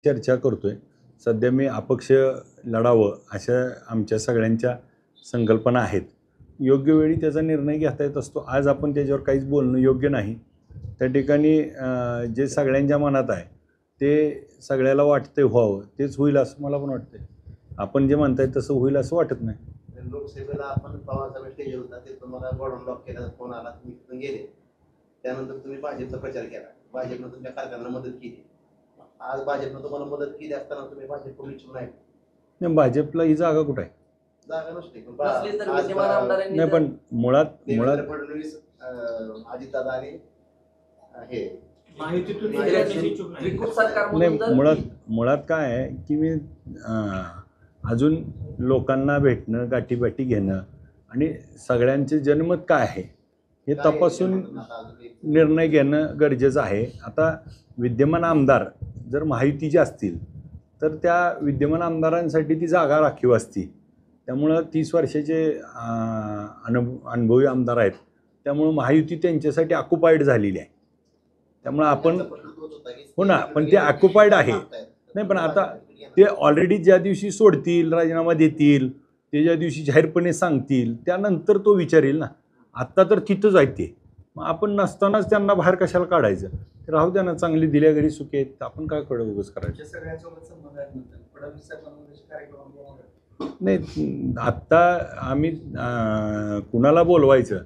चर्चा करतोय. सध्या मी अपक्ष लढावं अशा आमच्या सगळ्यांच्या संकल्पना आहेत. योग्य वेळी त्याचा निर्णय घेता येत असतो. आज आपण त्याच्यावर काहीच बोलणं योग्य नाही. त्या ठिकाणी जे सगळ्यांच्या मनात आहे ते सगळ्याला वाटतंय व्हावं तेच होईल असं मला पण वाटतंय. आपण जे म्हणताय तसं होईल असं वाटत नाही. लोकसभेला आपण पवार स्टेजवर होता ते तुम्हाला गॉडन लॉक केला फोन आला तुम्ही तिथून गेले. त्यानंतर तुम्ही भाजपचा प्रचार केला. भाजपनं तुमच्या कारखान्याला मदत केली. आज भाजपनं तुम्हाला मदत केली असताना तुम्ही भाजपकडून इच्छुक नाही. भाजपला ही जागा कुठं आहे? जागा नसते नाही पण मुळात फडणवीस अजितदादा आणि हे नाही मुळात काय आहे की मी अजून लोकांना भेटणं गाठीबाठी घेणं आणि सगळ्यांचे जनमत काय आहे हे तपासून निर्णय घेणं गरजेचं आहे. आता विद्यमान आमदार जर महायुतीचे असतील तर त्या विद्यमान आमदारांसाठी ती जागा राखीव असती. त्यामुळं 30 वर्षाचे अनुभवी आमदार आहेत. त्यामुळं महायुती त्यांच्यासाठी ऑक्युपाईड झालेली आहे. त्यामुळं आपण हो ना पण ते ऑक्युपाईड आहे. नाही पण आता ते ऑलरेडी ज्या दिवशी सोडतील राजीनामा देतील ते ज्या दिवशी जाहीरपणे सांगतील त्यानंतर तो विचारेल ना. आत्ता तर तिथंच आहेत ते. मग आपण नसतानाच त्यांना बाहेर कशाला काढायचं? राहू द्या ना, चांगली दिल्या घरी सुखी आहेत. आपण काय उगाच करायचं? नाही आत्ता आम्ही कुणाला बोलवायचं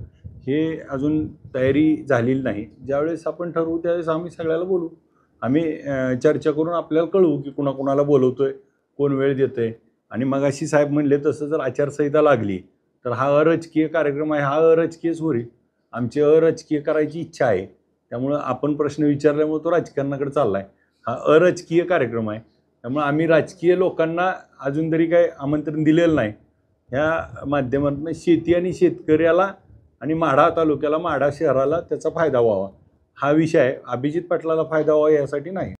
हे अजून तयारी झालेली नाही. ज्यावेळेस आपण ठरवू त्यावेळेस आम्ही सगळ्याला बोलू. आम्ही चर्चा करून आपल्याला कळवू की कुणाला बोलवतोय, कोण वेळ देतंय. आणि मगाशी साहेब म्हणले तसं जर आचारसंहिता लागली तर हा अराजकीय कार्यक्रम आहे, हा अराजकीयच होईल. आमची अराजकीय करायची इच्छा आहे. त्यामुळं आपण प्रश्न विचारल्यामुळे तो राजकारणाकडे चालला आहे. हा अराजकीय कार्यक्रम आहे. त्यामुळे आम्ही राजकीय लोकांना अजून तरी काही आमंत्रण दिलेलं नाही. ह्या माध्यमातून शेती आणि शेतकऱ्याला आणि माढा तालुक्याला माढा शहराला त्याचा फायदा व्हावा हा विषय आहे. अभिजित पाटलाला फायदा व्हावा यासाठी नाही.